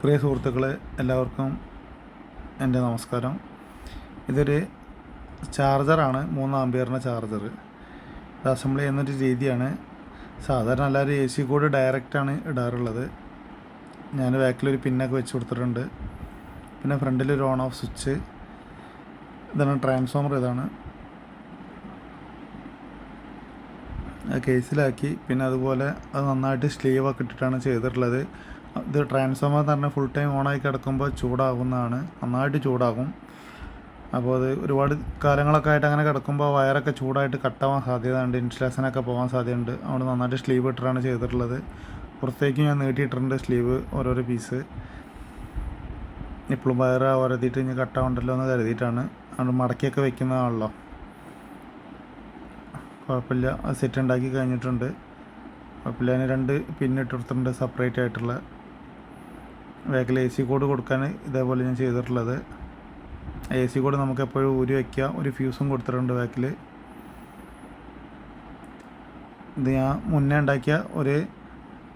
പ്രിയ സുഹൃത്തുക്കളെ, എല്ലാവർക്കും എൻ്റെ നമസ്കാരം. ഇതൊരു ചാർജറാണ്, 3 ആമ്പിയറിൻ്റെ ചാർജർ. ഇത് അസംബിൾ ചെയ്യുന്നൊരു രീതിയാണ്. സാധാരണ എല്ലാവരും AC കോഡ് ഡയറക്റ്റാണ് ഇടാറുള്ളത്. ഞാൻ ബാക്കിലൊരു പിന്നൊക്കെ വെച്ച് കൊടുത്തിട്ടുണ്ട്. പിന്നെ ഫ്രണ്ടിലൊരു ഓൺ ഓഫ് സ്വിച്ച്. ഇതാണ് ട്രാൻസ്ഫോമർ. ഇതാണ് കേസിലാക്കി. പിന്നെ അതുപോലെ അത് നന്നായിട്ട് സ്ലീവൊക്കെ ഇട്ടിട്ടാണ് ചെയ്തിട്ടുള്ളത്. ഇത് ട്രാൻസ്ഫോമർ എന്ന് പറഞ്ഞാൽ ഫുൾ ടൈം ഓണായി കിടക്കുമ്പോൾ ചൂടാകുന്നതാണ്, നന്നായിട്ട് ചൂടാകും. അപ്പോൾ അത് ഒരുപാട് കാലങ്ങളൊക്കെ ആയിട്ട് അങ്ങനെ കിടക്കുമ്പോൾ വയറൊക്കെ ചൂടായിട്ട് കട്ടാവാൻ സാധ്യതയുണ്ട്, ഇൻസുലേഷനൊക്കെ പോകാൻ സാധ്യതയുണ്ട്. അവിടെ നന്നായിട്ട് സ്ലീവ് ഇട്ടിട്ടാണ് ചെയ്തിട്ടുള്ളത്. പുറത്തേക്ക് ഞാൻ നീട്ടിയിട്ടുണ്ട് സ്ലീവ്, ഓരോരോ പീസ്. ഇപ്പോഴും വയറ് ഒരതിയിട്ട് ഇനി കട്ടാവുണ്ടല്ലോ എന്ന് കരുതിയിട്ടാണ്. അവിടെ മടക്കിയൊക്കെ വെക്കുന്നതാണല്ലോ, കുഴപ്പമില്ല. അത് സെറ്റ് ഉണ്ടാക്കി കഴിഞ്ഞിട്ടുണ്ട്. കുഴപ്പമില്ല. അതിന് 2 പിന്നിട്ട് കൊടുത്തിട്ടുണ്ട് സെപ്പറേറ്റ് ആയിട്ടുള്ള. ബാക്കിൽ AC കോഡ് കൊടുക്കാൻ ഇതേപോലെ ഞാൻ ചെയ്തിട്ടുള്ളത്. AC കോഡ് നമുക്ക് എപ്പോഴും ഊരി വയ്ക്കാം. ഒരു ഫ്യൂസും കൊടുത്തിട്ടുണ്ട് ബാക്കിൽ. ഇത് ഞാൻ മുന്നേ ഉണ്ടാക്കിയ ഒരു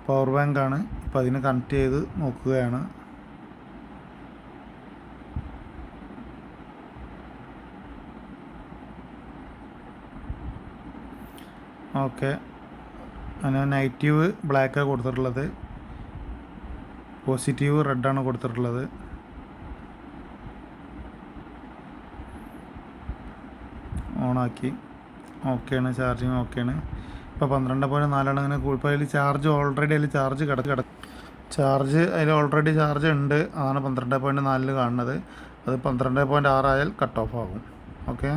പവർ ബാങ്കാണ്. ഇപ്പോൾ അതിന് കണക്ട് ചെയ്ത് നോക്കുകയാണ്. ഓക്കെ. അതിന് നെഗറ്റീവ് ബ്ലാക്കാണ് കൊടുത്തിട്ടുള്ളത്, പോസിറ്റീവ് റെഡാണ് കൊടുത്തിട്ടുള്ളത്. ഓണാക്കി. ഓക്കെയാണ്, ചാർജിങ് ഓക്കെയാണ്. ഇപ്പോൾ 12.4 അങ്ങനെ ഇപ്പോൾ അതിൽ ചാർജ് ഓൾറെഡി ചാർജ് അതിൽ ഓൾറെഡി ചാർജ് ഉണ്ട്. അതാണ് 12.4 കാണുന്നത്. അത് 12.6 ആയാൽ കട്ട് ഓഫ് ആകും. ഓക്കെ.